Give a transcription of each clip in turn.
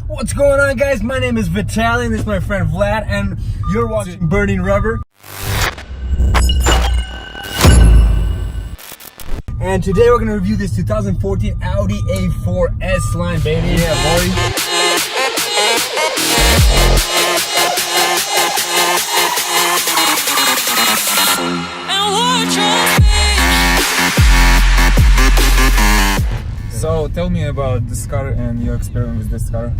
What's going on, guys? My name is Vitaly, and this is my friend Vlad, and you're watching Burning Rubber. And today we're gonna review this 2014 Audi A4 S-Line, baby. Yeah, boy. So tell me about this car and your experience with this car.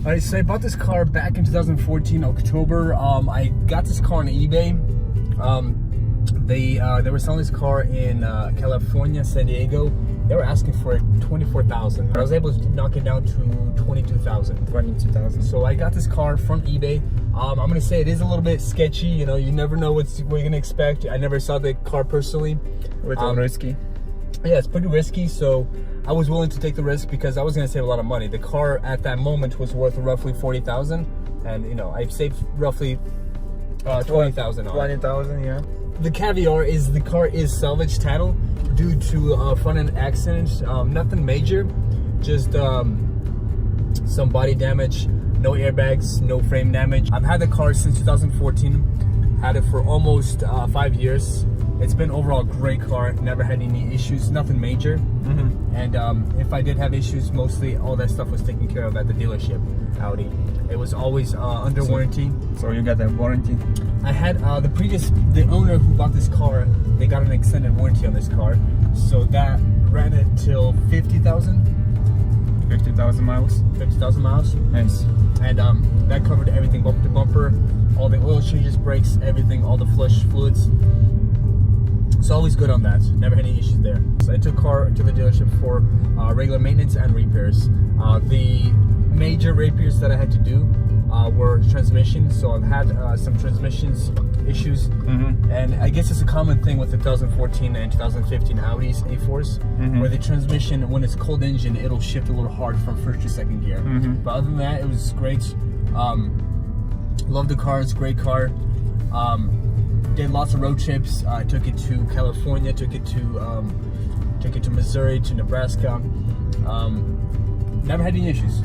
Alright, so I bought this car back in 2014, October. I got this car on eBay. They were selling this car in California, San Diego. They were asking for it $24,000. I was able to knock it down to $22,000. $22,000. So I got this car from eBay. I'm gonna say it is a little bit sketchy. You know, you never know what you're gonna expect. I never saw the car personally. It's risky. Yeah, it's pretty risky. So I was willing to take the risk because I was gonna save a lot of money. The car at that moment was worth roughly $40,000, and you know, I've saved roughly $20,000 on it. $20,000, yeah. The caveat is the car is salvage title due to a front-end accident. Nothing major, just some body damage, no airbags, no frame damage. I've had the car since 2014, had it for almost 5 years. It's been overall a great car, never had any issues, nothing major. And if I did have issues, mostly all that stuff was taken care of at the dealership, Audi. It was always under warranty. So you got that warranty? I had the owner who bought this car, they got an extended warranty on this car. So that ran it till 50,000 miles. 50,000 miles. Nice. And that covered everything, bumper to bumper, all the oil changes, brakes, everything, all the flush fluids. So always good on that. Never had any issues there. So I took car to the dealership for regular maintenance and repairs. The major repairs that I had to do were transmission. So I've had some transmissions issues, and I guess it's a common thing with the 2014 and 2015 Audis A4s, where the transmission, when it's cold engine, it'll shift a little hard from first to second gear. But other than that, it was great. Love the car. It's a great car. Did lots of road trips. I took it to California, took it to Missouri, to Nebraska. Never had any issues.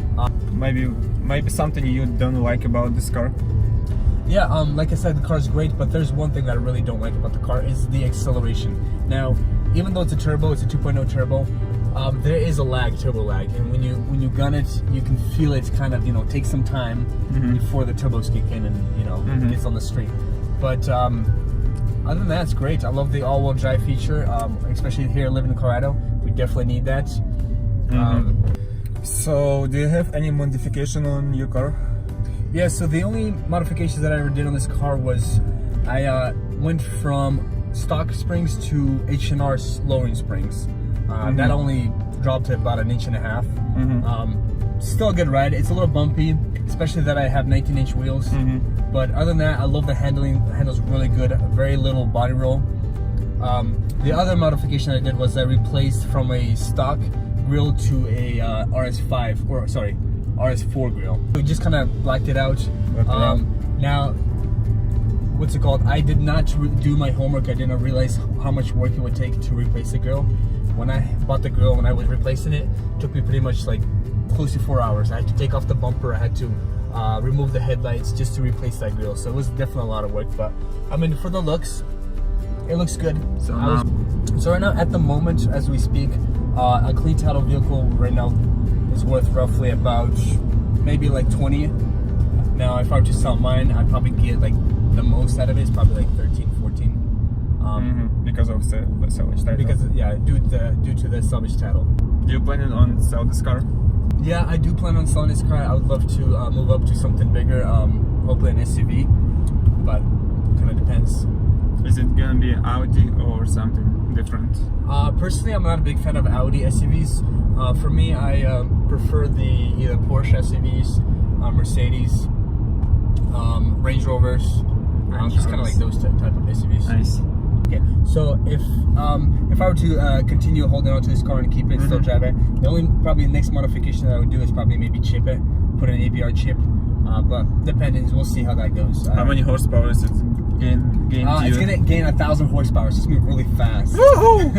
Maybe something you don't like about this car. Yeah, like I said, the car is great, but there's one thing that I really don't like about the car is the acceleration. Now, even though it's a turbo, it's a 2.0 turbo, there is a lag, turbo lag, and when you gun it, you can feel it kind of, you know, take some time before the turbos kick in and, you know, gets on the street. But other than that, it's great. I love the all-wheel drive feature, especially here living in Colorado. We definitely need that. So, do you have any modification on your car? Yeah, so the only modifications that I ever did on this car was I went from stock springs to H&R lowering springs. That only dropped to about 1.5 inches. Still a good ride. It's a little bumpy, especially that I have 19-inch wheels. But other than that, I love the handling. The handle's really good. Very little body roll. The other modification I did was I replaced from a stock grill to a RS4 grill. We just kind of blacked it out. Now, what's it called? I did not do my homework. I didn't realize how much work it would take to replace the grill. When I bought the grill, when I was replacing it, it took me pretty much like close to 4 hours. I had to take off the bumper. I had to remove the headlights just to replace that grill. So it was definitely a lot of work. But I mean, for the looks, it looks good. So right now, at the moment, as we speak, a clean title vehicle right now is worth roughly about maybe like 20. Now, if I were to sell mine, I'd probably get like the most out of it is probably like 13, 14. Because of the salvage title. Because due to the salvage title. Do you plan on sell this car? Yeah, I do plan on selling this car. I would love to move up to something bigger, hopefully an SUV, but kind of depends. Is it gonna be Audi or something different? Personally, I'm not a big fan of Audi SUVs. For me, I prefer either Porsche SUVs, Mercedes, Range Rovers, just kind of like those type of SUVs. Nice. Okay, so if I were to continue holding on to this car and keep it, still drive it, the only probably next modification that I would do is probably maybe chip it, put an ABR chip, but depending, we'll see how that goes. How many horsepower is it? It's gonna gain 1,000 horsepower, so it's gonna be really fast. Woohoo!